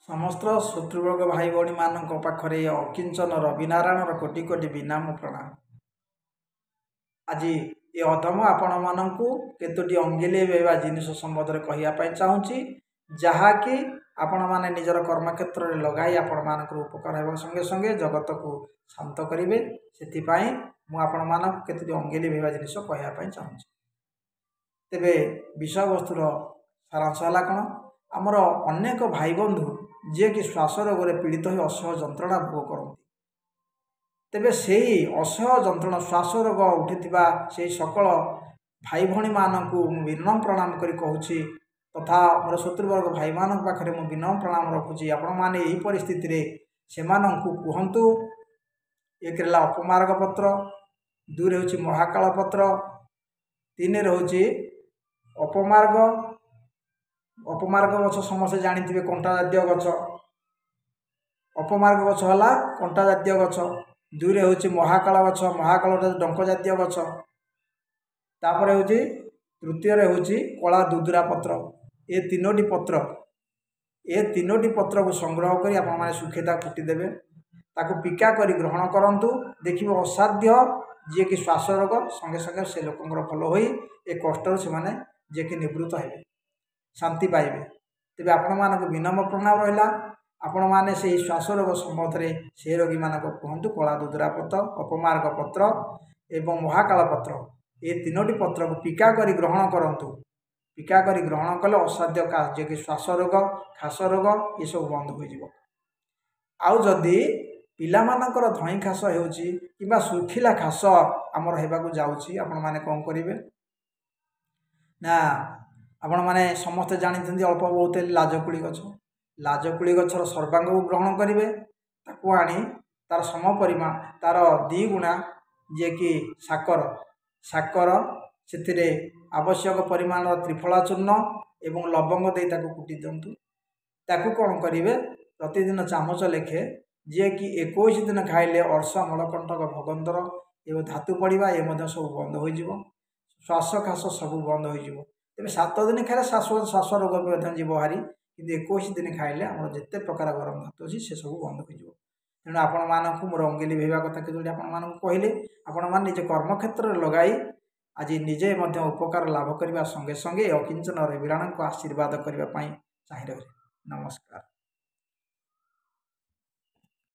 समस्त शत्रुवर्ग भाई भौणी मान पाखरे अकिंचन रविनारायण कोटि कोटि विनाम प्रणाम। आज ये अधम आपण मानक केतोटी अंगिले बेवा जिनिस संबंध में कहवाई चाहूँगी जहाँकि आपण मैंने निजर कर्मक्षेत्र में लगाई आपण मान उपकार होगा संगे संगे जगत को शांत करेंगे से मुझे केतोटी अंगिले बेवा जिनिस कहवाई चाहूँगी। तेरे विषय वस्तुर सारांश है कौन आमर अनेक भाई बंधु जी कि श्वास रोग पीड़ित हो असह्य जंत्रणा भोग करती तेबे से असह्य जंत्रणा श्वास रोग उठी से सकल भाई भौणी मानू विनम्र प्रणाम कर कहूँ तथा मोर शत्रुवर्ग भाई मान पाखे मुझे विनम्र प्रणाम रखुची। आपण मैंने यही परिस्थिति से कहतु एक अपमार्ग पत्र, दुई हूँ महाकाल पत्र, तीन हूँ अपमार्ग अपमार्ग गछ समस्त जानी कंटा जातीय गछ अपमार्ग गछ है कंटा जातीय गछ, दुई हूँ महाकाल गछ महाकाल डंक जातीय गछ, तापर हूँ तृतीय हूँ कला दुदुरा पत्र। ये तीनोटी पत्र को संग्रह कर आप सुखेता कुटिदेवे ताकू पिका कर ग्रहण करूँ देखिए असाध्य जी कि श्वास रोग संगे संगे से लोक भल हो कष्ट से जी कि निवृत्त हे शांति पाइबे। तेज आपण मानक विनम्र प्रणाम रहा आपण मैंने से श्वास रोग संबंध में से रोगी मान कहतु कला दुदुरा पत्र अपमार्ग पत्र एवं महाकाल पत्र ये तीनोटी पत्र को पिका कर ग्रहण करूँ पिका कर ग्रहण कले असाध्य जे कि श्वास रोग खास रोग ये सब बंद हो आउ जदि पिलामानकर धई खास हो सुखिला खास आमर होगा जाऊँगी आपण मैंने कौन करेंगे ना आपण मैंने समस्ते जानते अल्प बहुत लाजकुड़ी लाजकुड़ी गचर सर्वांग को ग्रहण करेंगे ताकू आनी तार समपरिमा तार दी गुणा जे कि साकर से आवश्यक परिमाण त्रिफला चूर्ण एवं लवंग दे कुटी दिंतु ताकू कौन करेंगे प्रतिदिन चामच लेखे जे कि 21 दिन खाइले अर्श मलकंटक भगंदर एवं धातु पड़ा ये सब बंद हो श्वास खास सब बंद हो तेज 7 दिन खाइले श्वास रोग भी जीव बाहरी कि 21 दिन खाइले आम जिते प्रकार गरम धातु अच्छी से सब बंद हो तेणु आपण मानक मोर अंगिली भेवा कथा कि आपण कहले आपण मैंने निज कर्मक्षेत्र में लगाई आज निजे उपकार लाभ करने संगे संगे अकिंचन रविराण को आशीर्वाद करने चाहिए। नमस्कार।